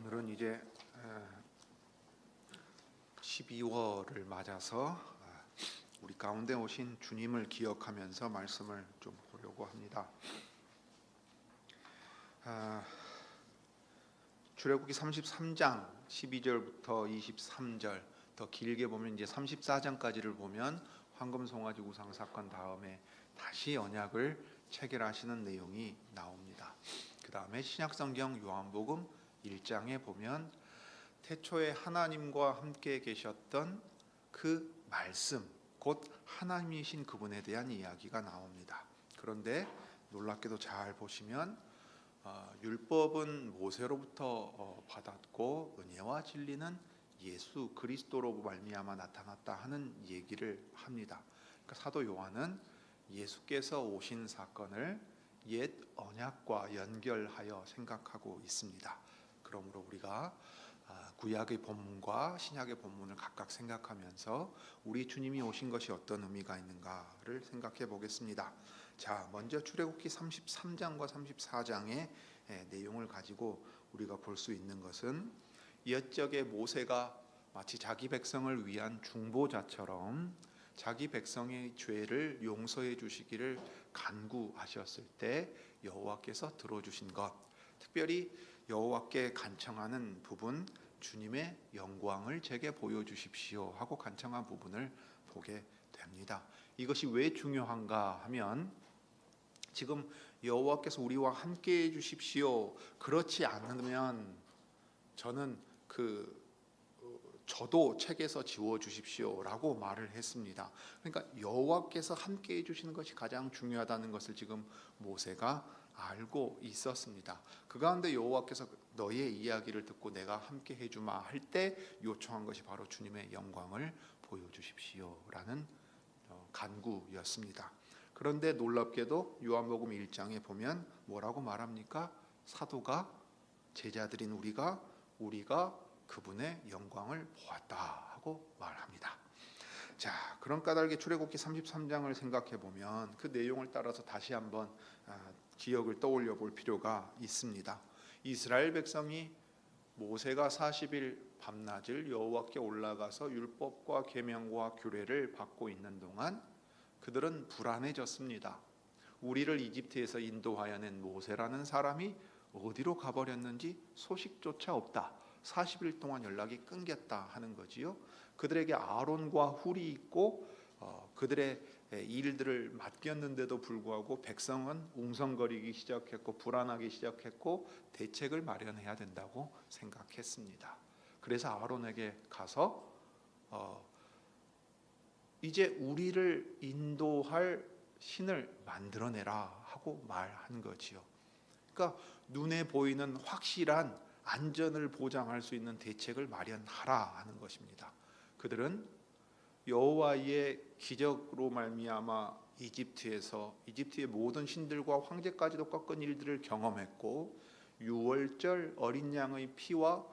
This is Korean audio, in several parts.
오늘은 이제 12월을 맞아서 우리 가운데 오신 주님을 기억하면서 말씀을 좀 보려고 합니다. 출애굽기 33장 12절부터 23절, 더 길게 보면 이제 34장까지를 보면 황금 송아지 우상 사건 다음에 다시 언약을 체결하시는 내용이 나옵니다. 그 다음에 신약성경 요한복음 1장에 보면 태초에 하나님과 함께 계셨던 그 말씀, 곧 하나님이신 그분에 대한 이야기가 나옵니다. 그런데 놀랍게도 잘 보시면 율법은 모세로부터 받았고 은혜와 진리는 예수 그리스도로 말미암아 나타났다 하는 얘기를 합니다. 그러니까 사도 요한은 예수께서 오신 사건을 옛 언약과 연결하여 생각하고 있습니다. 그러므로 우리가 구약의 본문과 신약의 본문을 각각 생각하면서 우리 주님이 오신 것이 어떤 의미가 있는가를 생각해 보겠습니다. 자, 먼저 출애굽기 33장과 34장의 내용을 가지고 우리가 볼 수 있는 것은 옛적에 모세가 마치 자기 백성을 위한 중보자처럼 자기 백성의 죄를 용서해 주시기를 간구하셨을 때 여호와께서 들어주신 것, 특별히 여호와께 간청하는 부분, 주님의 영광을 제게 보여주십시오 하고 간청한 부분을 보게 됩니다. 이것이 왜 중요한가 하면 지금 여호와께서 우리와 함께 해주십시오, 그렇지 않으면 저도 책에서 지워주십시오라고 말을 했습니다. 그러니까 여호와께서 함께 해주시는 것이 가장 중요하다는 것을 지금 모세가 알고 있었습니다. 그 가운데 여호와께서 너의 이야기를 듣고 내가 함께 해주마 할 때 요청한 것이 바로 주님의 영광을 보여주십시오라는 간구였습니다. 그런데 놀랍게도 요한복음 1장에 보면 뭐라고 말합니까? 사도가 제자들인 우리가 그분의 영광을 보았다 하고 말합니다. 자, 그런 까닭에 출애굽기 33장을 생각해 보면 그 내용을 따라서 다시 한번 기억을 떠올려 볼 필요가 있습니다. 이스라엘 백성이 모세가 40일 밤낮을 여호와께 올라가서 율법과 계명과 규례를 받고 있는 동안 그들은 불안해졌습니다. 우리를 이집트에서 인도하여 낸 모세라는 사람이 어디로 가버렸는지 소식조차 없다. 40일 동안 연락이 끊겼다 하는 거지요. 그들에게 아론과 훌이 있고 그들의 일들을 맡겼는데도 불구하고 백성은 웅성거리기 시작했고 불안하기 시작했고 대책을 마련해야 된다고 생각했습니다. 그래서 아론에게 가서 이제 우리를 인도할 신을 만들어내라 하고 말한 거지요. 그러니까 눈에 보이는 확실한 안전을 보장할 수 있는 대책을 마련하라 하는 것입니다. 그들은 여호와의 기적으로 말미암아 이집트의 모든 신들과 황제까지도 꺾은 일들을 경험했고 유월절 어린 양의 피와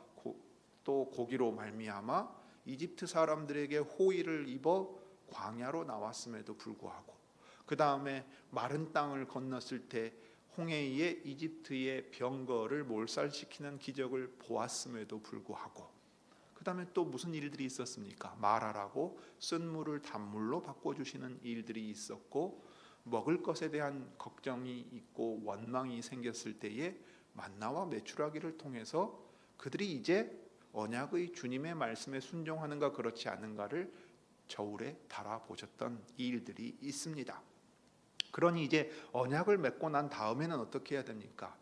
또 고기로 말미암아 이집트 사람들에게 호의를 입어 광야로 나왔음에도 불구하고 그 다음에 마른 땅을 건넜을 때 홍해에 이집트의 병거를 몰살시키는 기적을 보았음에도 불구하고 그 다음에 또 무슨 일들이 있었습니까? 마라라고 쓴 물을 단물로 바꿔주시는 일들이 있었고 먹을 것에 대한 걱정이 있고 원망이 생겼을 때에 만나와 메추라기를 통해서 그들이 이제 언약의 주님의 말씀에 순종하는가 그렇지 않은가를 저울에 달아보셨던 일들이 있습니다. 그러니 이제 언약을 맺고 난 다음에는 어떻게 해야 됩니까?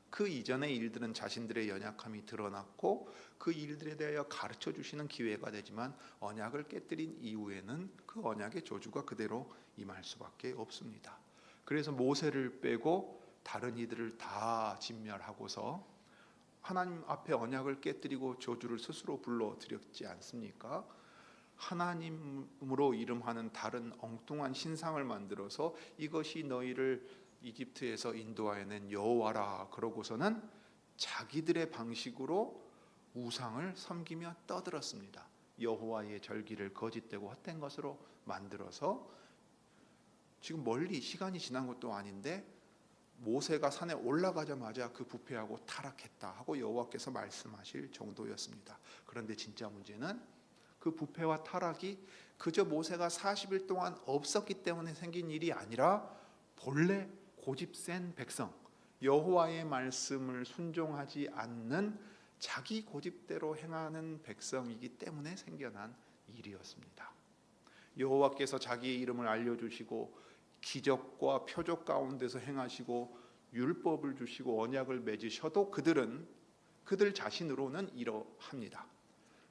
그 이전의 일들은 자신들의 연약함이 드러났고 그 일들에 대하여 가르쳐 주시는 기회가 되지만 언약을 깨뜨린 이후에는 그 언약의 저주가 그대로 임할 수밖에 없습니다. 그래서 모세를 빼고 다른 이들을 다 진멸하고서 하나님 앞에 언약을 깨뜨리고 저주를 스스로 불러드렸지 않습니까? 하나님으로 이름하는 다른 엉뚱한 신상을 만들어서 이것이 너희를 이집트에서 인도하여 낸 여호와라 그러고서는 자기들의 방식으로 우상을 섬기며 떠들었습니다. 여호와의 절기를 거짓되고 헛된 것으로 만들어서 지금 멀리 시간이 지난 것도 아닌데 모세가 산에 올라가자마자 그 부패하고 타락했다 하고 여호와께서 말씀하실 정도였습니다. 그런데 진짜 문제는 그 부패와 타락이 그저 모세가 40일 동안 없었기 때문에 생긴 일이 아니라 본래 고집센 백성, 여호와의 말씀을 순종하지 않는 자기 고집대로 행하는 백성이기 때문에 생겨난 일이었습니다. 여호와께서 자기의 이름을 알려주시고 기적과 표적 가운데서 행하시고 율법을 주시고 언약을 맺으셔도 그들 자신으로는 이러합니다.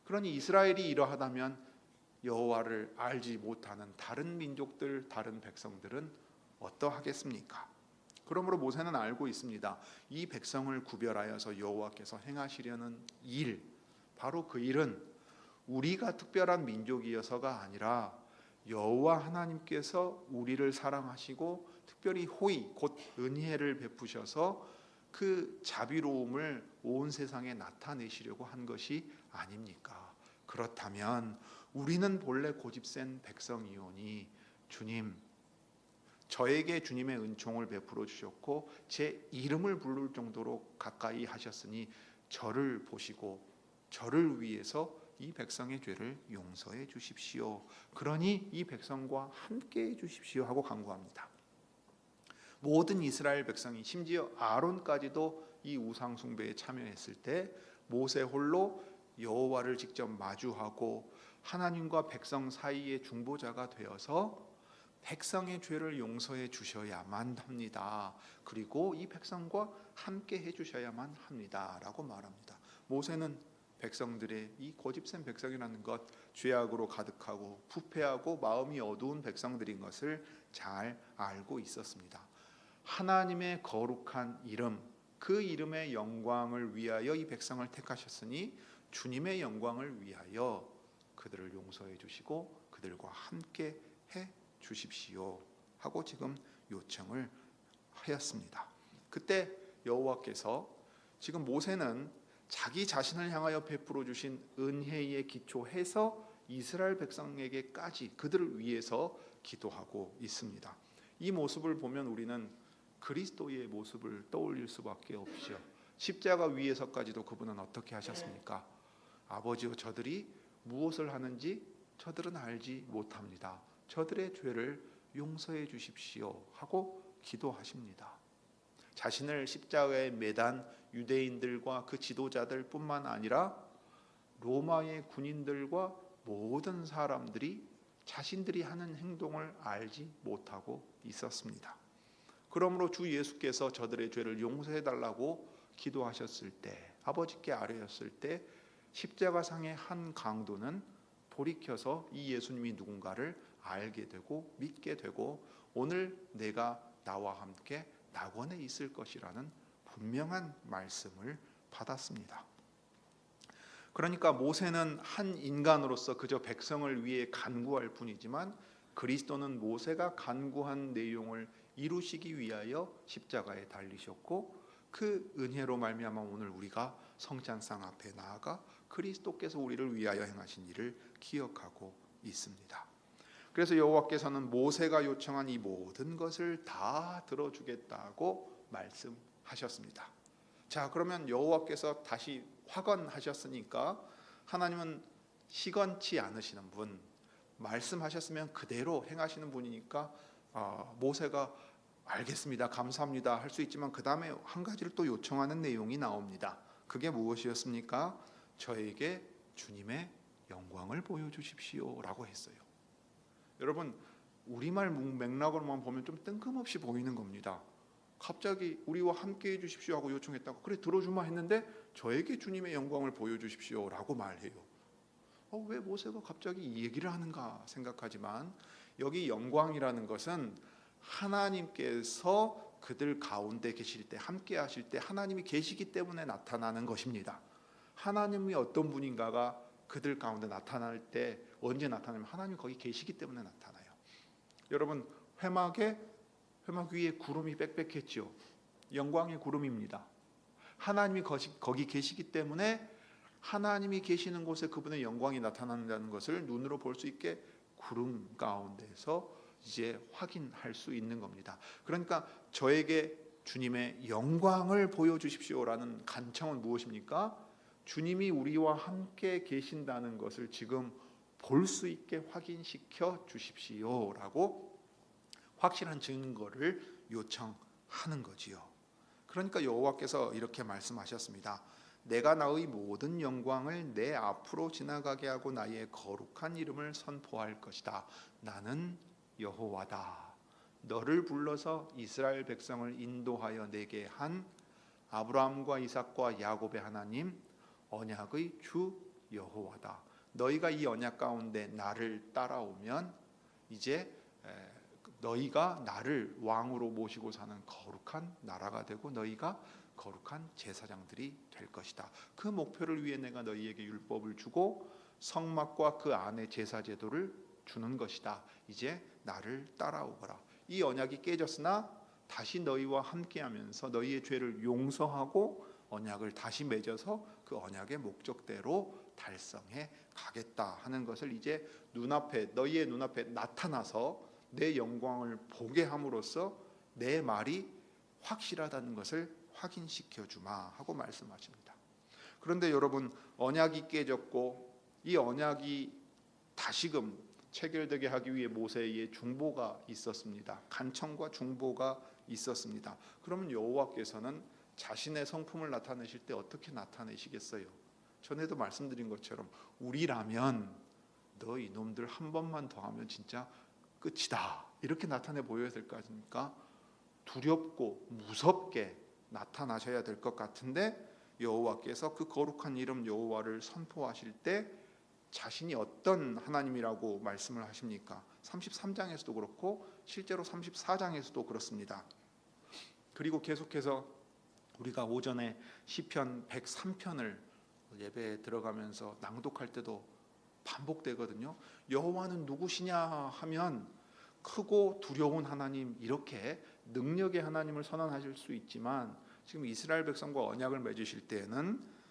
그러니 이스라엘이 이러하다면 여호와를 알지 못하는 다른 민족들, 다른 백성들은 어떠하겠습니까? 그러므로 모세는 알고 있습니다. 이 백성을 구별하여서 여호와께서 행하시려는 일, 바로 그 일은 우리가 특별한 민족이어서가 아니라 여호와 하나님께서 우리를 사랑하시고 특별히 호의, 곧 은혜를 베푸셔서 그 자비로움을 온 세상에 나타내시려고 한 것이 아닙니까? 그렇다면 우리는 본래 고집센 백성이오니 주님, 저에게 주님의 은총을 베풀어 주셨고 제 이름을 부를 정도로 가까이 하셨으니 저를 보시고 저를 위해서 이 백성의 죄를 용서해 주십시오. 그러니 이 백성과 함께 해 주십시오 하고 간구합니다. 모든 이스라엘 백성이, 심지어 아론까지도 이 우상 숭배에 참여했을 때 모세 홀로 여호와를 직접 마주하고 하나님과 백성 사이의 중보자가 되어서 백성의 죄를 용서해 주셔야만 합니다. 그리고 이 백성과 함께 해 주셔야만 합니다라고 말합니다. 모세는 백성들의 이 고집센 백성이라는 것, 죄악으로 가득하고 부패하고 마음이 어두운 백성들인 것을 잘 알고 있었습니다. 하나님의 거룩한 이름, 그 이름의 영광을 위하여 이 백성을 택하셨으니 주님의 영광을 위하여 그들을 용서해 주시고 그들과 함께 해 주십시오 하고 지금 요청을 하였습니다. 그때 여호와께서, 지금 모세는 자기 자신을 향하여 베풀어 주신 은혜에 기초해서 이스라엘 백성에게까지 그들을 위해서 기도하고 있습니다. 이 모습을 보면 우리는 그리스도의 모습을 떠올릴 수밖에 없죠. 십자가 위에서까지도 그분은 어떻게 하셨습니까? 아버지여, 저들이 무엇을 하는지 저들은 알지 못합니다. 저들의 죄를 용서해 주십시오 하고 기도하십니다. 자신을 십자가에 매단 유대인들과 그 지도자들 뿐만 아니라 로마의 군인들과 모든 사람들이 자신들이 하는 행동을 알지 못하고 있었습니다. 그러므로 주 예수께서 저들의 죄를 용서해 달라고 기도하셨을 때, 아버지께 아뢰었을 때 십자가상의 한 강도는 돌이켜서 이 예수님이 누군가를 알게 되고 믿게 되고 오늘 내가 나와 함께 낙원에 있을 것이라는 분명한 말씀을 받았습니다. 그러니까 모세는 한 인간으로서 그저 백성을 위해 간구할 뿐이지만 그리스도는 모세가 간구한 내용을 이루시기 위하여 십자가에 달리셨고 그 은혜로 말미암아 오늘 우리가 성찬상 앞에 나아가 그리스도께서 우리를 위하여 행하신 일을 기억하고 있습니다. 그래서 여호와께서는 모세가 요청한 이 모든 것을 다 들어주겠다고 말씀하셨습니다. 자, 그러면 여호와께서 다시 확언하셨으니까 하나님은 시건치 않으시는 분, 말씀하셨으면 그대로 행하시는 분이니까 모세가 알겠습니다, 감사합니다 할 수 있지만 그 다음에 한 가지를 또 요청하는 내용이 나옵니다. 그게 무엇이었습니까? 저에게 주님의 영광을 보여주십시오 라고 했어요. 여러분, 우리말 맥락으로만 보면 좀 뜬금없이 보이는 겁니다. 갑자기 우리와 함께 해주십시오 하고 요청했다고, 그래 들어주마 했는데 저에게 주님의 영광을 보여주십시오 라고 말해요. 왜 모세가 갑자기 이 얘기를 하는가 생각하지만 여기 영광이라는 것은 하나님께서 그들 가운데 계실 때, 함께 하실 때 하나님이 계시기 때문에 나타나는 것입니다. 하나님이 어떤 분인가가 그들 가운데 나타날 때 언제 나타나면 하나님이 거기 계시기 때문에 나타나요. 여러분, 회막 위에 구름이 빽빽했죠. 영광의 구름입니다. 하나님이 거기 계시기 때문에 하나님이 계시는 곳에 그분의 영광이 나타난다는 것을 눈으로 볼 수 있게 구름 가운데서 이제 확인할 수 있는 겁니다. 그러니까 저에게 주님의 영광을 보여주십시오라는 간청은 무엇입니까? 주님이 우리와 함께 계신다는 것을 지금 볼 수 있게 확인시켜 주십시오라고 확실한 증거를 요청하는 거지요. 그러니까 여호와께서 이렇게 말씀하셨습니다. 내가 나의 모든 영광을 내 앞으로 지나가게 하고 나의 거룩한 이름을 선포할 것이다. 나는 여호와다. 너를 불러서 이스라엘 백성을 인도하여 내게 한 아브라함과 이삭과 야곱의 하나님 언약의 주 여호와다. 너희가 이 언약 가운데 나를 따라오면 이제 너희가 나를 왕으로 모시고 사는 거룩한 나라가 되고 너희가 거룩한 제사장들이 될 것이다. 그 목표를 위해 내가 너희에게 율법을 주고 성막과 그 안에 제사 제도를 주는 것이다. 이제 나를 따라오거라. 이 언약이 깨졌으나 다시 너희와 함께하면서 너희의 죄를 용서하고 언약을 다시 맺어서 그 언약의 목적대로 달성해 가겠다 하는 것을 이제 너희의 눈앞에 나타나서 내 영광을 보게 함으로써 내 말이 확실하다는 것을 확인시켜 주마 하고 말씀하십니다. 그런데 여러분, 언약이 깨졌고 이 언약이 다시금 체결되게 하기 위해 모세의 중보가 있었습니다. 간청과 중보가 있었습니다. 그러면 여호와께서는 자신의 성품을 나타내실 때 어떻게 나타내시겠어요? 전에도 말씀드린 것처럼 우리라면 너 이놈들 한 번만 더 하면 진짜 끝이다 이렇게 나타내 보여야 될 거 아닙니까? 두렵고 무섭게 나타나셔야 될 것 같은데 여호와께서 그 거룩한 이름 여호와를 선포하실 때 자신이 어떤 하나님이라고 말씀을 하십니까? 33장에서도 그렇고 실제로 34장에서도 그렇습니다. 그리고 계속해서 우리가 오전에 시편 103편을 예배에 들어가면서 낭독할 때도 반복되거든요. 여호와는 누구시냐 하면 크고 두려운 하나님, 이렇게 능력의 하나님을 선언하실 수 있지만 지금 이스라엘 백성과 언약을 맺으실 때에는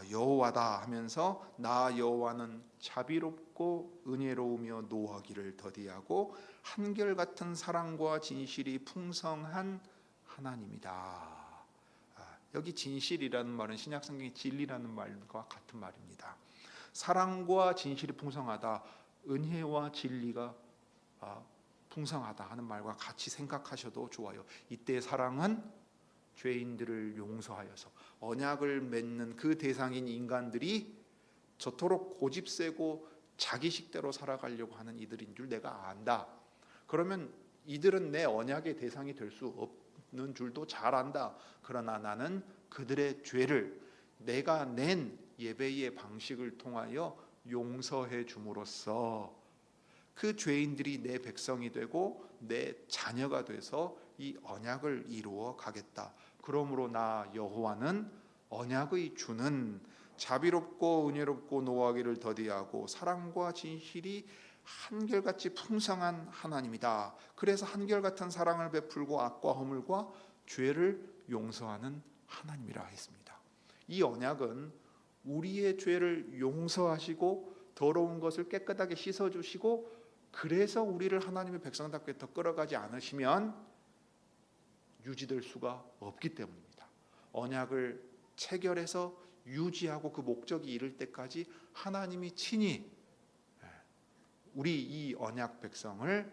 여호와다 하면서 나 여호와는 자비롭고 은혜로우며 노하기를 더디하고 한결같은 사랑과 진실이 풍성한 하나님이다. 여기 진실이라는 말은 신약성경의 진리라는 말과 같은 말입니다. 사랑과 진실이 풍성하다, 은혜와 진리가 풍성하다 하는 말과 같이 생각하셔도 좋아요. 이때 사랑은 죄인들을 용서하여서 언약을 맺는 그 대상인 인간들이 저토록 고집세고 자기식대로 살아가려고 하는 이들인 줄 내가 안다. 그러면 이들은 내 언약의 대상이 될 수 없는 줄도 잘 안다. 그러나 나는 그들의 죄를 내가 낸 예배의 방식을 통하여 용서해 줌으로써 그 죄인들이 내 백성이 되고 내 자녀가 돼서 이 언약을 이루어 가겠다. 그러므로 나 여호와는 언약의 주는 자비롭고 은혜롭고 노하기를 더디하고 사랑과 진실이 한결같이 풍성한 하나님이다. 그래서 한결같은 사랑을 베풀고 악과 허물과 죄를 용서하는 하나님이라 했습니다. 이 언약은 우리의 죄를 용서하시고 더러운 것을 깨끗하게 씻어주시고 그래서 우리를 하나님의 백성답게 더 끌어가지 않으시면 유지될 수가 없기 때문입니다. 언약을 체결해서 유지하고 그 목적이 이를 때까지 하나님이 친히 우리 이 언약 백성을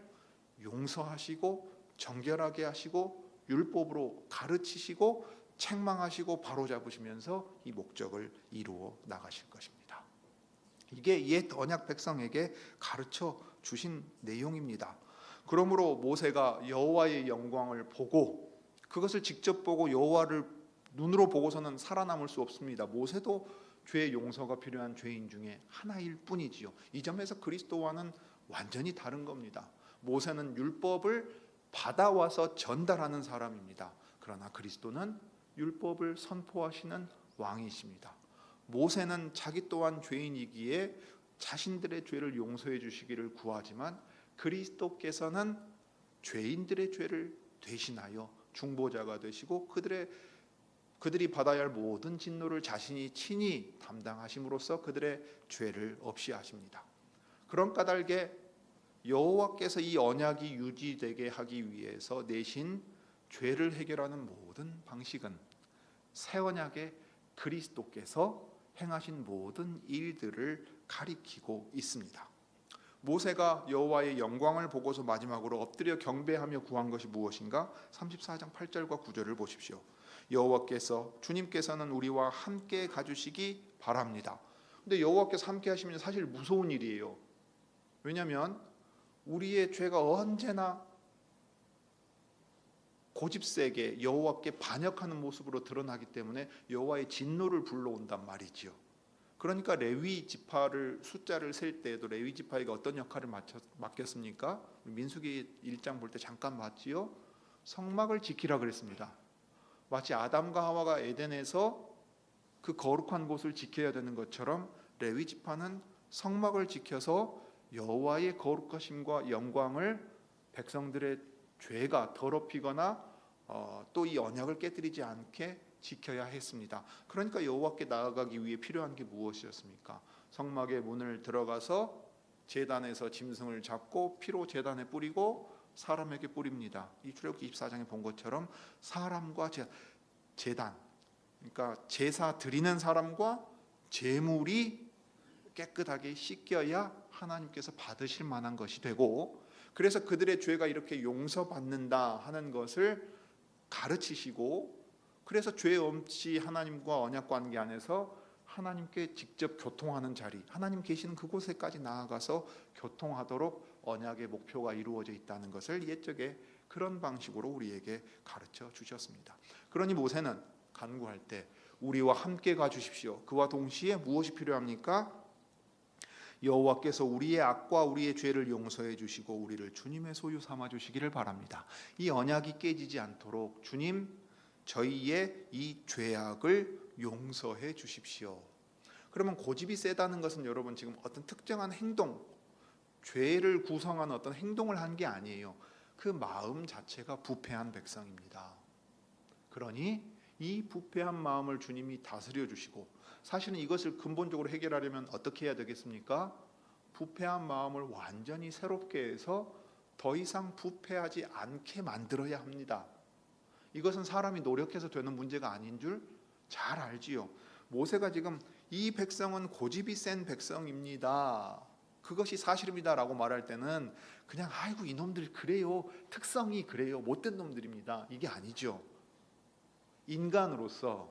용서하시고 정결하게 하시고 율법으로 가르치시고 책망하시고 바로잡으시면서 이 목적을 이루어 나가실 것입니다. 이게 옛 언약 백성에게 가르쳐 주신 내용입니다. 그러므로 모세가 여호와의 영광을 보고 그것을 직접 보고 여호와를 눈으로 보고서는 살아남을 수 없습니다. 모세도 죄 용서가 필요한 죄인 중에 하나일 뿐이지요. 이 점에서 그리스도와는 완전히 다른 겁니다. 모세는 율법을 받아와서 전달하는 사람입니다. 그러나 그리스도는 율법을 선포하시는 왕이십니다. 모세는 자기 또한 죄인이기에 자신들의 죄를 용서해 주시기를 구하지만 그리스도께서는 죄인들의 죄를 대신하여 중보자가 되시고 그들이 받아야 할 모든 진노를 자신이 친히 담당하심으로써 그들의 죄를 없이 하십니다. 그런 까닭에 여호와께서 이 언약이 유지되게 하기 위해서 내신 죄를 해결하는 모든 방식은 새 언약의 그리스도께서 행하신 모든 일들을 가리키고 있습니다. 모세가 여호와의 영광을 보고서 마지막으로 엎드려 경배하며 구한 것이 무엇인가? 34장 8절과 9절을 보십시오. 여호와께서 주님께서는 우리와 함께 가주시기 바랍니다. 근데 여호와께서 함께 하시면 사실 무서운 일이에요. 왜냐하면 우리의 죄가 언제나 고집세게 여호와께 반역하는 모습으로 드러나기 때문에 여호와의 진노를 불러온단 말이지요. 그러니까 레위 지파를 숫자를 셀 때에도 레위 지파에게 어떤 역할을 맡겼습니까? 민수기 1장 볼 때 잠깐 봤지요. 성막을 지키라 그랬습니다. 마치 아담과 하와가 에덴에서 그 거룩한 곳을 지켜야 되는 것처럼 레위 지파는 성막을 지켜서 여호와의 거룩하심과 영광을 백성들의 죄가 더럽히거나 또 이 언약을 깨뜨리지 않게 지켜야 했습니다. 그러니까 여호와께 나아가기 위해 필요한 게 무엇이었습니까? 성막의 문을 들어가서 제단에서 짐승을 잡고 피로 제단에 뿌리고 사람에게 뿌립니다. 이 출애굽기 24장에 본 것처럼 사람과 제단, 그러니까 제사 드리는 사람과 제물이 깨끗하게 씻겨야 하나님께서 받으실 만한 것이 되고, 그래서 그들의 죄가 이렇게 용서받는다 하는 것을 가르치시고, 그래서 죄 없이 하나님과 언약 관계 안에서 하나님께 직접 교통하는 자리, 하나님 계시는 그곳에까지 나아가서 교통하도록 언약의 목표가 이루어져 있다는 것을 옛적에 그런 방식으로 우리에게 가르쳐 주셨습니다. 그러니 모세는 간구할 때 우리와 함께 가주십시오. 그와 동시에 무엇이 필요합니까? 여호와께서 우리의 악과 우리의 죄를 용서해 주시고 우리를 주님의 소유 삼아 주시기를 바랍니다. 이 언약이 깨지지 않도록 주님, 저희의 이 죄악을 용서해 주십시오. 그러면 고집이 세다는 것은 여러분 지금 어떤 특정한 행동, 죄를 구성하는 어떤 행동을 한 게 아니에요. 그 마음 자체가 부패한 백성입니다. 그러니 이 부패한 마음을 주님이 다스려 주시고, 사실은 이것을 근본적으로 해결하려면 어떻게 해야 되겠습니까? 부패한 마음을 완전히 새롭게 해서 더 이상 부패하지 않게 만들어야 합니다. 이것은 사람이 노력해서 되는 문제가 아닌 줄 잘 알지요. 모세가 지금 이 백성은 고집이 센 백성입니다, 그것이 사실입니다 라고 말할 때는 그냥 아이고 이놈들 그래요, 특성이 그래요, 못된 놈들입니다, 이게 아니죠. 인간으로서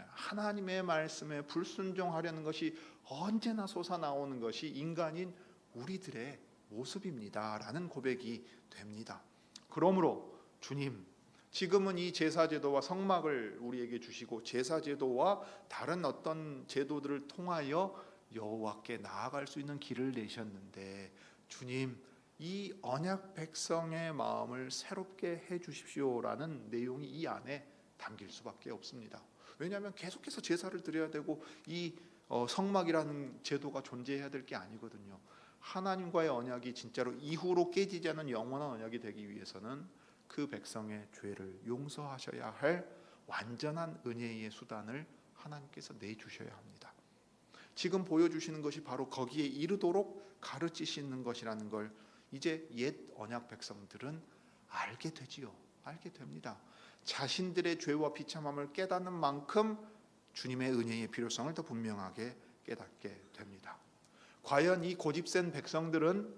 하나님의 말씀에 불순종하려는 것이 언제나 솟아나오는 것이 인간인 우리들의 모습입니다 라는 고백이 됩니다. 그러므로 주님, 지금은 이 제사제도와 성막을 우리에게 주시고 제사제도와 다른 어떤 제도들을 통하여 여호와께 나아갈 수 있는 길을 내셨는데, 주님, 이 언약 백성의 마음을 새롭게 해 주십시오라는 내용이 이 안에 담길 수밖에 없습니다. 왜냐하면 계속해서 제사를 드려야 되고 이 성막이라는 제도가 존재해야 될 게 아니거든요. 하나님과의 언약이 진짜로 이후로 깨지지 않는 영원한 언약이 되기 위해서는 그 백성의 죄를 용서하셔야 할 완전한 은혜의 수단을 하나님께서 내주셔야 합니다. 지금 보여주시는 것이 바로 거기에 이르도록 가르치시는 것이라는 걸 이제 옛 언약 백성들은 알게 되지요. 알게 됩니다. 자신들의 죄와 비참함을 깨닫는 만큼 주님의 은혜의 필요성을 더 분명하게 깨닫게 됩니다. 과연 이 고집센 백성들은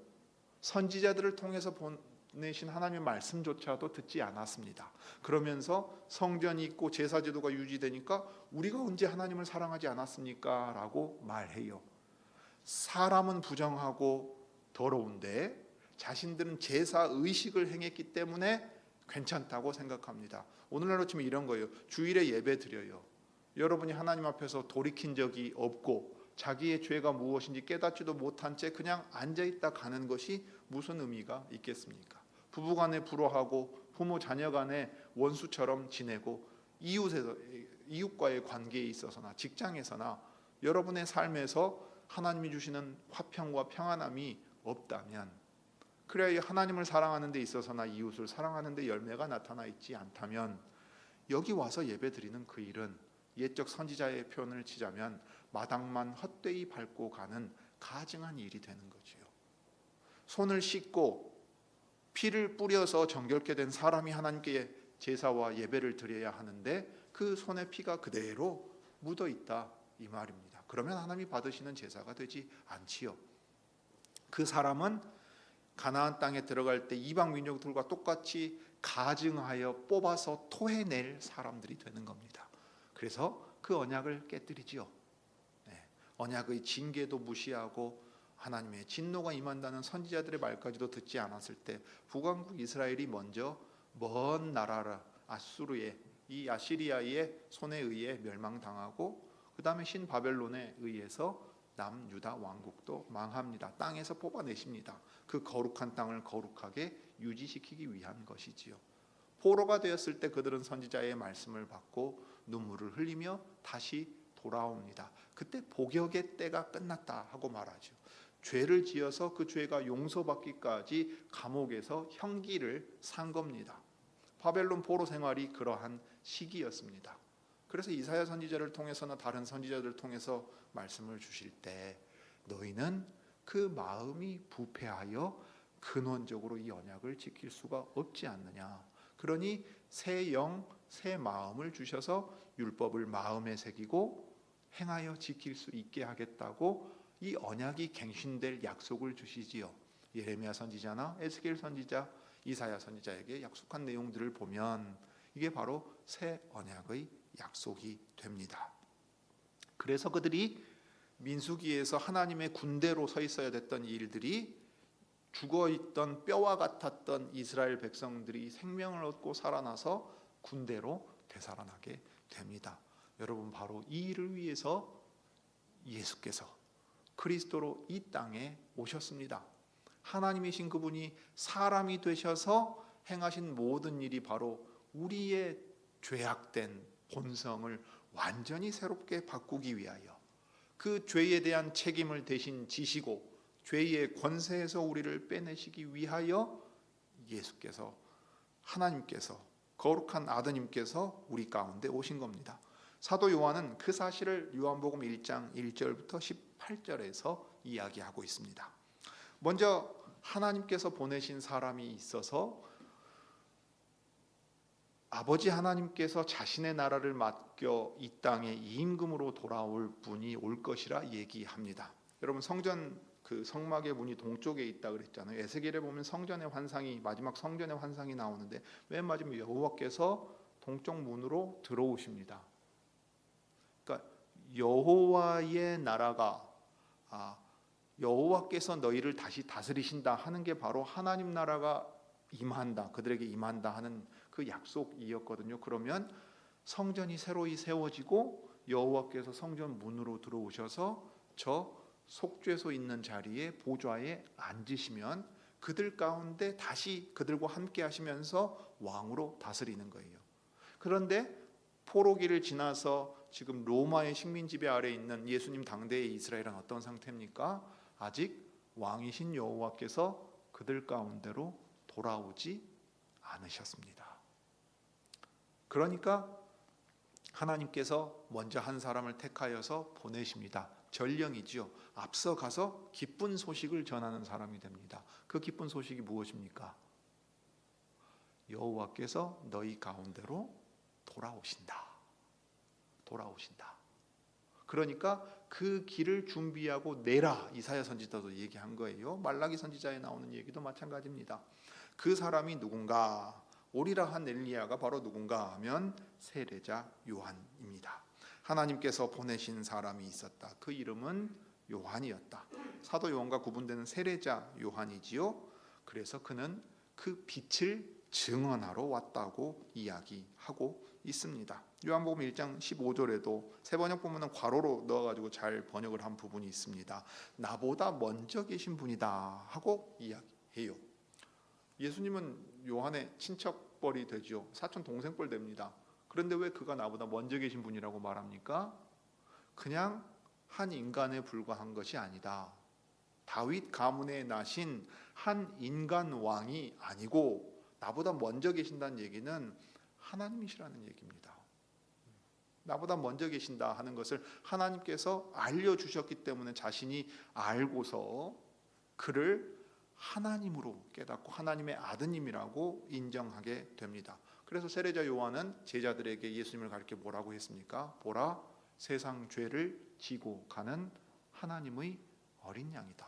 선지자들을 통해서 보내신 하나님의 말씀조차도 듣지 않았습니다. 그러면서 성전이 있고 제사제도가 유지되니까 우리가 언제 하나님을 사랑하지 않았습니까? 라고 말해요. 사람은 부정하고 더러운데 자신들은 제사의식을 행했기 때문에 괜찮다고 생각합니다. 오늘날로 치면 이런 거예요. 주일에 예배 드려요. 여러분이 하나님 앞에서 돌이킨 적이 없고 자기의 죄가 무엇인지 깨닫지도 못한 채 그냥 앉아있다 가는 것이 무슨 의미가 있겠습니까? 부부간에 불화하고 부모 자녀간에 원수처럼 지내고 이웃과의 관계에 있어서나 직장에서나 여러분의 삶에서 하나님이 주시는 화평과 평안함이 없다면, 그래야 하나님을 사랑하는 데 있어서나 이웃을 사랑하는 데 열매가 나타나 있지 않다면 여기 와서 예배 드리는 그 일은 옛적 선지자의 표현을 치자면 마당만 헛되이 밟고 가는 가증한 일이 되는 거지요. 손을 씻고 피를 뿌려서 정결케 된 사람이 하나님께 제사와 예배를 드려야 하는데 그 손의 피가 그대로 묻어 있다 이 말입니다. 그러면 하나님이 받으시는 제사가 되지 않지요. 그 사람은 가나안 땅에 들어갈 때 이방 민족들과 똑같이 가증하여 뽑아서 토해낼 사람들이 되는 겁니다. 그래서 그 언약을 깨뜨리지요. 언약의 징계도 무시하고 하나님의 진노가 임한다는 선지자들의 말까지도 듣지 않았을 때 북왕국 이스라엘이 먼저 먼 나라라 아수르의 이 아시리아의 손에 의해 멸망당하고 그 다음에 신바벨론에 의해서 남유다 왕국도 망합니다. 땅에서 뽑아내십니다. 그 거룩한 땅을 거룩하게 유지시키기 위한 것이지요. 포로가 되었을 때 그들은 선지자의 말씀을 받고 눈물을 흘리며 다시 돌아옵니다. 그때 복역의 때가 끝났다 하고 말하죠. 죄를 지어서 그 죄가 용서받기까지 감옥에서 형기를 산 겁니다. 바벨론 포로 생활이 그러한 시기였습니다. 그래서 이사야 선지자를 통해서나 다른 선지자들을 통해서 말씀을 주실 때 너희는 그 마음이 부패하여 근원적으로 이 언약을 지킬 수가 없지 않느냐. 그러니 새 영, 새 마음을 주셔서 율법을 마음에 새기고 행하여 지킬 수 있게 하겠다고 이 언약이 갱신될 약속을 주시지요. 예레미야 선지자나 에스겔 선지자, 이사야 선지자에게 약속한 내용들을 보면 이게 바로 새 언약의 약속이 됩니다. 그래서 그들이 민수기에서 하나님의 군대로 서 있어야 됐던 일들이 죽어있던 뼈와 같았던 이스라엘 백성들이 생명을 얻고 살아나서 군대로 되살아나게 됩니다. 여러분, 바로 이 일을 위해서 예수께서 그리스도로 이 땅에 오셨습니다. 하나님이신 그분이 사람이 되셔서 행하신 모든 일이 바로 우리의 죄악된 본성을 완전히 새롭게 바꾸기 위하여 그 죄에 대한 책임을 대신 지시고 죄의 권세에서 우리를 빼내시기 위하여 예수께서, 하나님께서, 거룩한 아드님께서 우리 가운데 오신 겁니다. 사도 요한은 그 사실을 요한복음 1장 1절부터 18절에서 이야기하고 있습니다. 먼저 하나님께서 보내신 사람이 있어서 아버지 하나님께서 자신의 나라를 맡겨 이 땅에 임금으로 돌아올 분이 올 것이라 얘기합니다. 여러분, 성전 그 성막의 문이 동쪽에 있다 그랬잖아요. 에스겔에 보면 성전의 환상이, 마지막 성전의 환상이 나오는데 맨 마지막에 여호와께서 동쪽 문으로 들어오십니다. 그러니까 여호와의 나라가 여호와께서 너희를 다시 다스리신다 하는 게 바로 하나님 나라가 임한다, 그들에게 임한다 하는 그 약속이었거든요. 그러면 성전이 새로이 세워지고 여호와께서 성전 문으로 들어오셔서 저 속죄소 있는 자리에 보좌에 앉으시면 그들 가운데 다시 그들과 함께 하시면서 왕으로 다스리는 거예요. 그런데 포로기를 지나서 지금 로마의 식민 지배 아래 있는 예수님 당대의 이스라엘은 어떤 상태입니까? 아직 왕이신 여호와께서 그들 가운데로 돌아오지 않으셨습니다. 그러니까 하나님께서 먼저 한 사람을 택하여서 보내십니다. 전령이지요. 앞서 가서 기쁜 소식을 전하는 사람이 됩니다. 그 기쁜 소식이 무엇입니까? 여호와께서 너희 가운데로 돌아오신다. 그러니까 그 길을 준비하고 내라. 이사야 선지자도 얘기한 거예요. 말라기 선지자에 나오는 얘기도 마찬가지입니다. 그 사람이 누군가? 오리라 한 엘리야가 바로 누군가 하면 세례자 요한입니다. 하나님께서 보내신 사람이 있었다. 그 이름은 요한이었다. 사도 요한과 구분되는 세례자 요한이지요. 그래서 그는 그 빛을 증언하러 왔다고 이야기하고 있습니다. 요한복음 1장 15절에도 새 번역 본문은 괄호로 넣어가지고 잘 번역을 한 부분이 있습니다. 나보다 먼저 계신 분이다 하고 이야기해요. 예수님은 요한의 친척뻘이 되죠. 사촌 동생뻘 됩니다. 그런데 왜 그가 나보다 먼저 계신 분이라고 말합니까? 그냥 한 인간에 불과한 것이 아니다. 다윗 가문에 나신 한 인간 왕이 아니고 나보다 먼저 계신다는 얘기는 하나님이시라는 얘기입니다. 나보다 먼저 계신다 하는 것을 하나님께서 알려주셨기 때문에 자신이 알고서 그를 하나님으로 깨닫고 하나님의 아드님이라고 인정하게 됩니다. 그래서 세례자 요한은 제자들에게 예수님을 가리켜 뭐라고 했습니까? 보라, 세상 죄를 지고 가는 하나님의 어린 양이다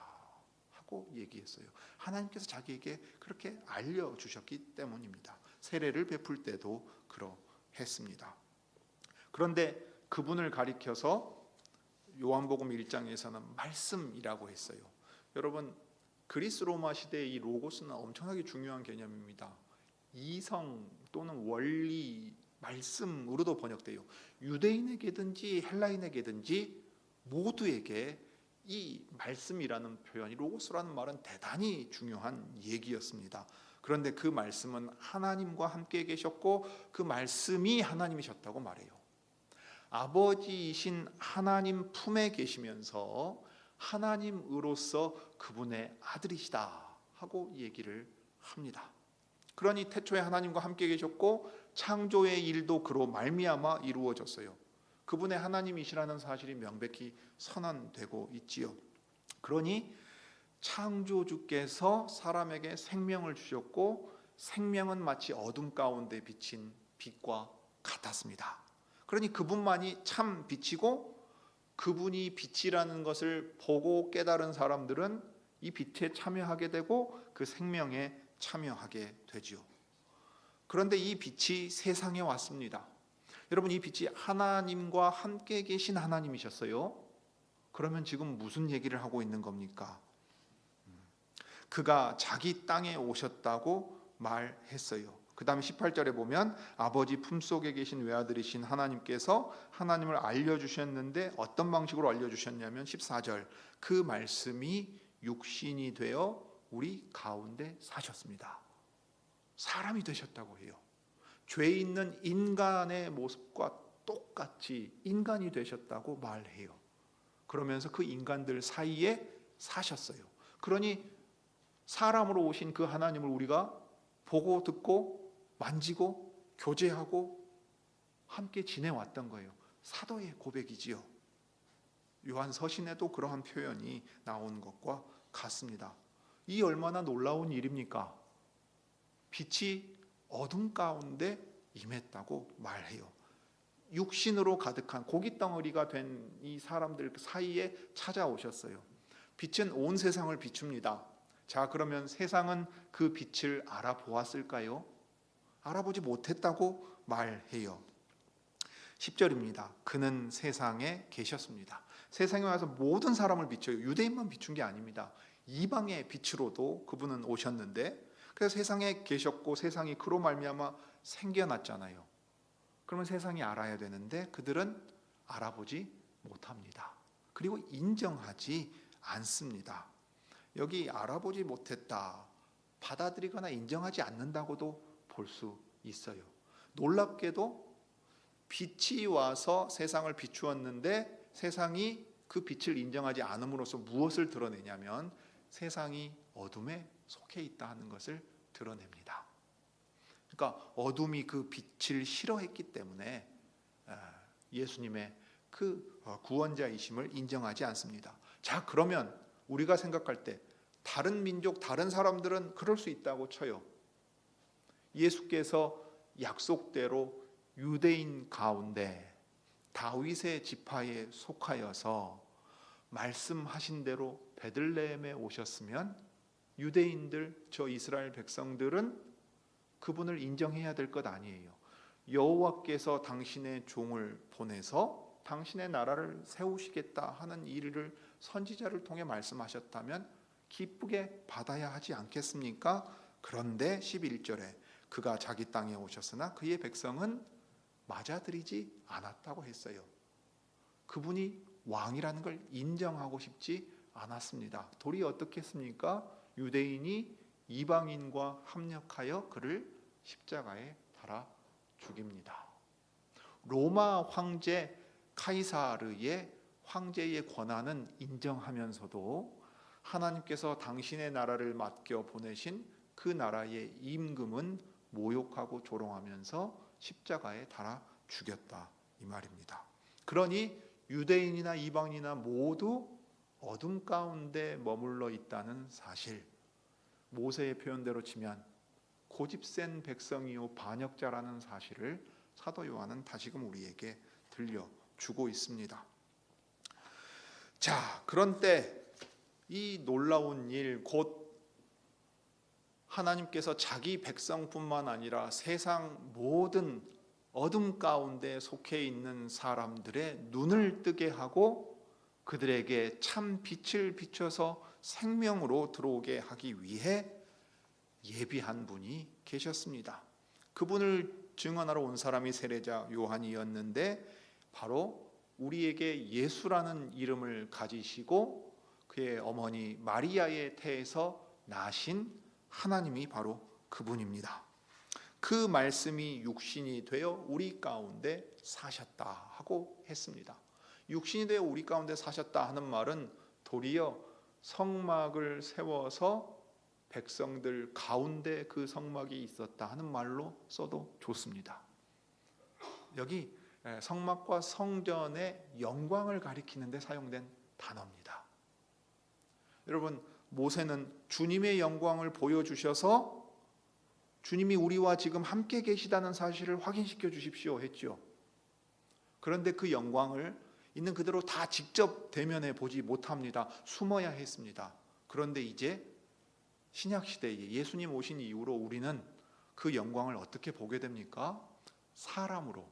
하고 얘기했어요. 하나님께서 자기에게 그렇게 알려주셨기 때문입니다. 세례를 베풀 때도 그러했습니다. 그런데 그분을 가리켜서 요한복음 1장에서는 말씀이라고 했어요. 여러분, 그리스 로마 시대의 이 로고스는 엄청나게 중요한 개념입니다. 이성 또는 원리, 말씀으로도 번역돼요. 유대인에게든지 헬라인에게든지 모두에게 이 말씀이라는 표현이, 로고스라는 말은 대단히 중요한 얘기였습니다. 그런데 그 말씀은 하나님과 함께 계셨고 그 말씀이 하나님이셨다고 말해요. 아버지이신 하나님 품에 계시면서 하나님으로서 그분의 아들이시다 하고 얘기를 합니다. 그러니 태초에 하나님과 함께 계셨고 창조의 일도 그로 말미암아 이루어졌어요. 그분의 하나님이시라는 사실이 명백히 선언되고 있지요. 그러니 창조주께서 사람에게 생명을 주셨고 생명은 마치 어둠 가운데 비친 빛과 같았습니다. 그러니 그분만이 참 빛이고 그분이 빛이라는 것을 보고 깨달은 사람들은 이 빛에 참여하게 되고 그 생명에 참여하게 되지요. 그런데 이 빛이 세상에 왔습니다. 여러분, 이 빛이 하나님과 함께 계신 하나님이셨어요. 그러면 지금 무슨 얘기를 하고 있는 겁니까? 그가 자기 땅에 오셨다고 말했어요. 그 다음에 18절에 보면 아버지 품속에 계신 외아들이신 하나님께서 하나님을 알려주셨는데 어떤 방식으로 알려주셨냐면 14절, 그 말씀이 육신이 되어 우리 가운데 사셨습니다. 사람이 되셨다고 해요. 죄 있는 인간의 모습과 똑같이 인간이 되셨다고 말해요. 그러면서 그 인간들 사이에 사셨어요. 그러니 사람으로 오신 그 하나님을 우리가 보고 듣고 만지고 교제하고 함께 지내왔던 거예요. 사도의 고백이지요. 요한 서신에도 그러한 표현이 나온 것과 같습니다. 이 얼마나 놀라운 일입니까? 빛이 어둠 가운데 임했다고 말해요. 육신으로 가득한 고기 덩어리가 된 이 사람들 사이에 찾아오셨어요. 빛은 온 세상을 비춥니다. 자, 그러면 세상은 그 빛을 알아보았을까요? 알아보지 못했다고 말해요. 10절입니다. 그는 세상에 계셨습니다. 세상에 와서 모든 사람을 비춰요. 유대인만 비춘 게 아닙니다. 이방의 빛으로도 그분은 오셨는데, 그래서 세상에 계셨고 세상이 그로 말미암아 생겨났잖아요. 그러면 세상이 알아야 되는데 그들은 알아보지 못합니다. 그리고 인정하지 않습니다. 여기 알아보지 못했다, 받아들이거나 인정하지 않는다고도 볼 수 있어요. 놀랍게도 빛이 와서 세상을 비추었는데 세상이 그 빛을 인정하지 않음으로써 무엇을 드러내냐면 세상이 어둠에 속해 있다 하는 것을 드러냅니다. 그러니까 어둠이 그 빛을 싫어했기 때문에 예수님의 그 구원자이심을 인정하지 않습니다. 자, 그러면 우리가 생각할 때 다른 민족, 다른 사람들은 그럴 수 있다고 쳐요. 예수께서 약속대로 유대인 가운데 다윗의 지파에 속하여서 말씀하신 대로 베들레헴에 오셨으면 유대인들, 저 이스라엘 백성들은 그분을 인정해야 될 것 아니에요. 여호와께서 당신의 종을 보내서 당신의 나라를 세우시겠다 하는 일을 선지자를 통해 말씀하셨다면 기쁘게 받아야 하지 않겠습니까? 그런데 11절에 그가 자기 땅에 오셨으나 그의 백성은 맞아들이지 않았다고 했어요. 그분이 왕이라는 걸 인정하고 싶지 않았습니다. 도리어 어떻게 했습니까? 유대인이 이방인과 합력하여 그를 십자가에 달아 죽입니다. 로마 황제 카이사르의 황제의 권한은 인정하면서도 하나님께서 당신의 나라를 맡겨 보내신 그 나라의 임금은 모욕하고 조롱하면서 십자가에 달아 죽였다, 이 말입니다. 그러니 유대인이나 이방인이나 모두 어둠 가운데 머물러 있다는 사실, 모세의 표현대로 치면 고집센 백성이요 반역자라는 사실을 사도 요한은 다시금 우리에게 들려주고 있습니다. 자, 그런데 이 놀라운 일, 곧 하나님께서 자기 백성뿐만 아니라 세상 모든 어둠 가운데 속해 있는 사람들의 눈을 뜨게 하고 그들에게 참 빛을 비춰서 생명으로 들어오게 하기 위해 예비한 분이 계셨습니다. 그분을 증언하러 온 사람이 세례자 요한이었는데 바로 우리에게 예수라는 이름을 가지시고 그의 어머니 마리아의 태에서 나신 하나님이 바로 그분입니다. 그 말씀이 육신이 되어 우리 가운데 사셨다 하고 했습니다. 육신이 되어 우리 가운데 사셨다 하는 말은 도리어 성막을 세워서 백성들 가운데 그 성막이 있었다 하는 말로 써도 좋습니다. 여기 성막과 성전의 영광을 가리키는 데 사용된 단어입니다. 여러분, 모세는 주님의 영광을 보여주셔서 주님이 우리와 지금 함께 계시다는 사실을 확인시켜 주십시오 했죠. 그런데 그 영광을 있는 그대로 다 직접 대면해 보지 못합니다. 숨어야 했습니다. 그런데 이제 신약시대에 예수님 오신 이후로 우리는 그 영광을 어떻게 보게 됩니까? 사람으로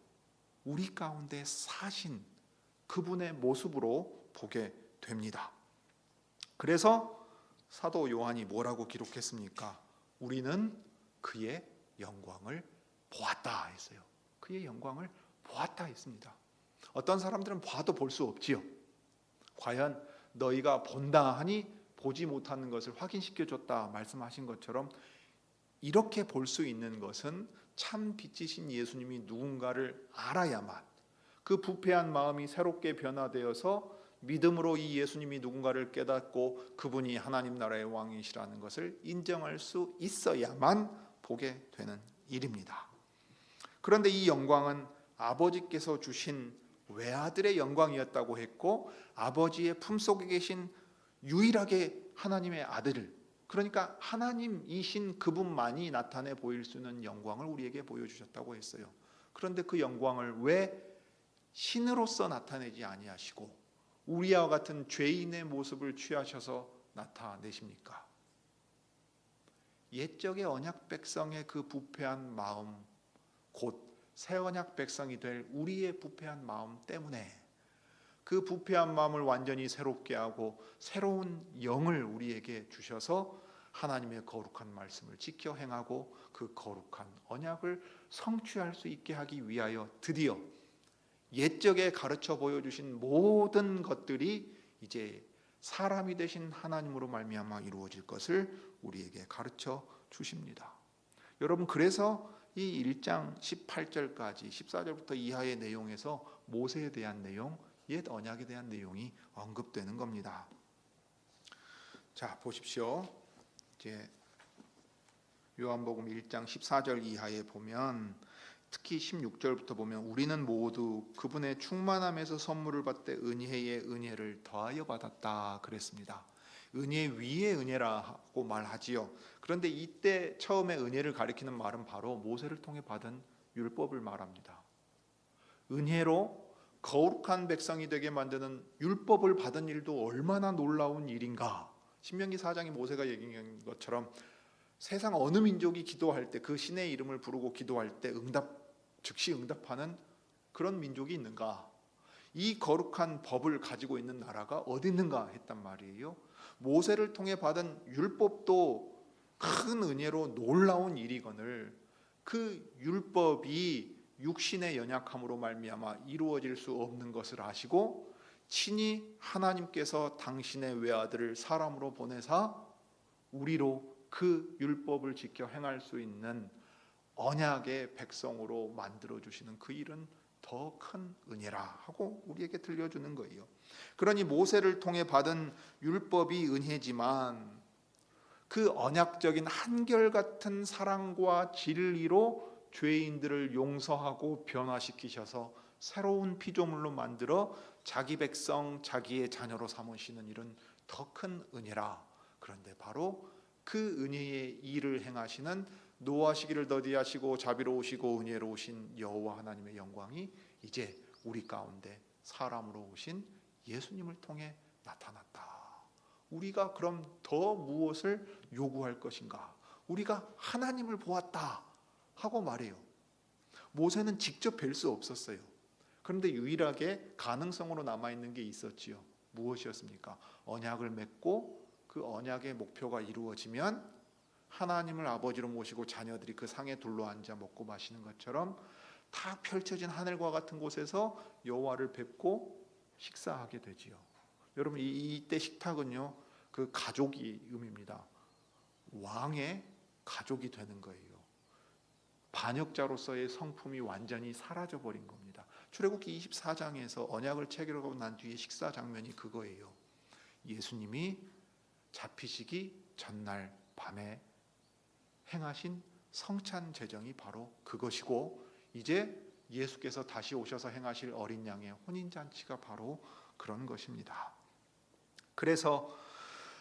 우리 가운데 사신 그분의 모습으로 보게 됩니다. 그래서 사도 요한이 뭐라고 기록했습니까? 우리는 그의 영광을 보았다 했어요. 그의 영광을 보았다 했습니다. 어떤 사람들은 봐도 볼 수 없지요. 과연 너희가 본다 하니 보지 못하는 것을 확인시켜줬다 말씀하신 것처럼 이렇게 볼 수 있는 것은 참 빛이신 예수님이 누군가를 알아야만 그 부패한 마음이 새롭게 변화되어서 믿음으로 이 예수님이 누군가를 깨닫고 그분이 하나님 나라의 왕이시라는 것을 인정할 수 있어야만 보게 되는 일입니다. 그런데 이 영광은 아버지께서 주신 외아들의 영광이었다고 했고 아버지의 품속에 계신 유일하게 하나님의 아들, 그러니까 하나님이신 그분만이 나타내 보일 수 있는 영광을 우리에게 보여주셨다고 했어요. 그런데 그 영광을 왜 신으로서 나타내지 아니하시고 우리와 같은 죄인의 모습을 취하셔서 나타내십니까? 옛적의 언약 백성의 그 부패한 마음, 곧 새 언약 백성이 될 우리의 부패한 마음 때문에 그 부패한 마음을 완전히 새롭게 하고 새로운 영을 우리에게 주셔서 하나님의 거룩한 말씀을 지켜 행하고 그 거룩한 언약을 성취할 수 있게 하기 위하여 드디어 옛적에 가르쳐 보여주신 모든 것들이 이제 사람이 되신 하나님으로 말미암아 이루어질 것을 우리에게 가르쳐 주십니다. 여러분, 그래서 이 1장 18절까지 14절부터 이하의 내용에서 모세에 대한 내용, 옛 언약에 대한 내용이 언급되는 겁니다. 자, 보십시오. 이제 요한복음 1장 14절 이하에 보면 특히 16절부터 보면 우리는 모두 그분의 충만함에서 선물을 받되 은혜에 은혜를 더하여 받았다 그랬습니다. 은혜 위에 은혜라고 말하지요. 그런데 이때 처음에 은혜를 가리키는 말은 바로 모세를 통해 받은 율법을 말합니다. 은혜로 거룩한 백성이 되게 만드는 율법을 받은 일도 얼마나 놀라운 일인가. 신명기 4장에 모세가 얘기한 것처럼 세상 어느 민족이 기도할 때 그 신의 이름을 부르고 기도할 때 즉시 응답하는 그런 민족이 있는가? 이 거룩한 법을 가지고 있는 나라가 어디 있는가 했단 말이에요. 모세를 통해 받은 율법도 큰 은혜로 놀라운 일이거늘 그 율법이 육신의 연약함으로 말미암아 이루어질 수 없는 것을 아시고 친히 하나님께서 당신의 외아들을 사람으로 보내사 우리로 그 율법을 지켜 행할 수 있는 언약의 백성으로 만들어 주시는 그 일은 더 큰 은혜라 하고 우리에게 들려주는 거예요. 그러니 모세를 통해 받은 율법이 은혜지만 그 언약적인 한결같은 사랑과 진리로 죄인들을 용서하고 변화시키셔서 새로운 피조물로 만들어 자기 백성, 자기의 자녀로 삼으시는 일은 더 큰 은혜라. 그런데 바로 그 은혜의 일을 행하시는 노하시기를 더디하시고 자비로우시고 은혜로우신 여호와 하나님의 영광이 이제 우리 가운데 사람으로 오신 예수님을 통해 나타났다. 우리가 그럼 더 무엇을 요구할 것인가? 우리가 하나님을 보았다 하고 말해요. 모세는 직접 뵐 수 없었어요. 그런데 유일하게 가능성으로 남아있는 게 있었지요. 무엇이었습니까? 언약을 맺고 그 언약의 목표가 이루어지면 하나님을 아버지로 모시고 자녀들이 그 상에 둘러앉아 먹고 마시는 것처럼 다 펼쳐진 하늘과 같은 곳에서 여호와를 뵙고 식사하게 되지요. 여러분, 이때 식탁은요, 그 가족이 의미입니다. 왕의 가족이 되는 거예요. 반역자로서의 성품이 완전히 사라져버린 겁니다. 출애굽기 24장에서 언약을 체결하고 난 뒤에 식사 장면이 그거예요. 예수님이 잡히시기 전날 밤에 행하신 성찬 제정이 바로 그것이고, 이제 예수께서 다시 오셔서 행하실 어린 양의 혼인잔치가 바로 그런 것입니다. 그래서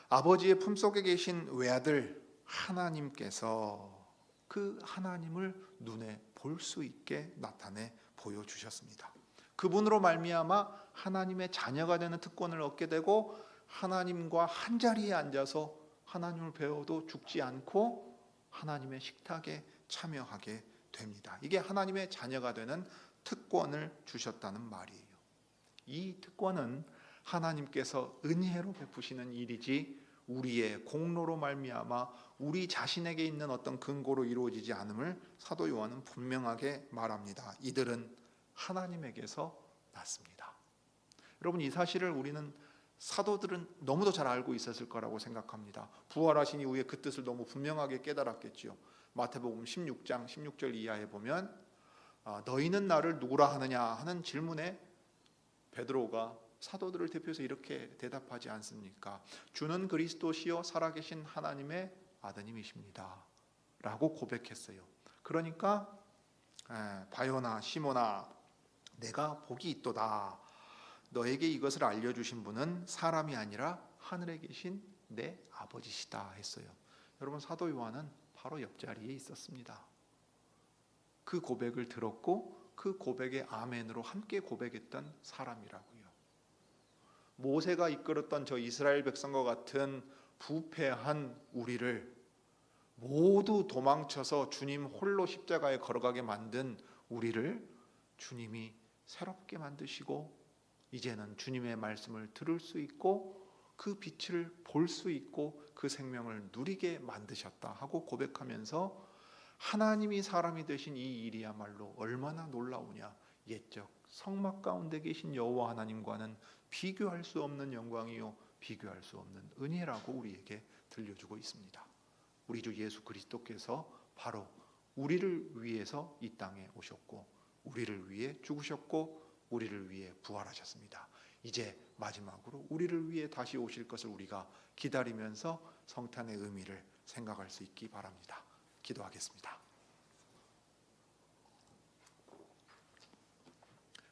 아버지의 품속에 계신 외아들 하나님께서 그 하나님을 눈에 볼 수 있게 나타내 보여주셨습니다. 그분으로 말미암아 하나님의 자녀가 되는 특권을 얻게 되고, 하나님과 한자리에 앉아서 하나님을 배워도 죽지 않고 하나님의 식탁에 참여하게 됩니다. 이게 하나님의 자녀가 되는 특권을 주셨다는 말이에요. 이 특권은 하나님께서 은혜로 베푸시는 일이지 우리의 공로로 말미암아 우리 자신에게 있는 어떤 근거로 이루어지지 않음을 사도 요한은 분명하게 말합니다. 이들은 하나님에게서 났습니다. 여러분, 이 사실을 우리는 사도들은 너무도 잘 알고 있었을 거라고 생각합니다. 부활하신 이후에 그 뜻을 너무 분명하게 깨달았겠지요. 마태복음 16장 16절 이하에 보면 너희는 나를 누구라 하느냐 하는 질문에 베드로가 사도들을 대표해서 이렇게 대답하지 않습니까? 주는 그리스도시요 살아계신 하나님의 아드님이십니다 라고 고백했어요. 그러니까 바요나 시몬아, 내가 복이 있도다. 너에게 이것을 알려주신 분은 사람이 아니라 하늘에 계신 내 아버지시다 했어요. 여러분, 사도 요한은 바로 옆자리에 있었습니다. 그 고백을 들었고 그 고백의 아멘으로 함께 고백했던 사람이라고요. 모세가 이끌었던 저 이스라엘 백성과 같은 부패한 우리를 모두 도망쳐서 주님 홀로 십자가에 걸어가게 만든 우리를 주님이 새롭게 만드시고, 이제는 주님의 말씀을 들을 수 있고 그 빛을 볼 수 있고 그 생명을 누리게 만드셨다 하고 고백하면서, 하나님이 사람이 되신 이 일이야말로 얼마나 놀라우냐, 옛적 성막 가운데 계신 여호와 하나님과는 비교할 수 없는 영광이요 비교할 수 없는 은혜라고 우리에게 들려주고 있습니다. 우리 주 예수 그리스도께서 바로 우리를 위해서 이 땅에 오셨고 우리를 위해 죽으셨고 우리를 위해 부활하셨습니다. 이제 마지막으로 우리를 위해 다시 오실 것을 우리가 기다리면서 성탄의 의미를 생각할 수 있기 바랍니다. 기도하겠습니다.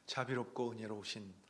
자비롭고 은혜로우신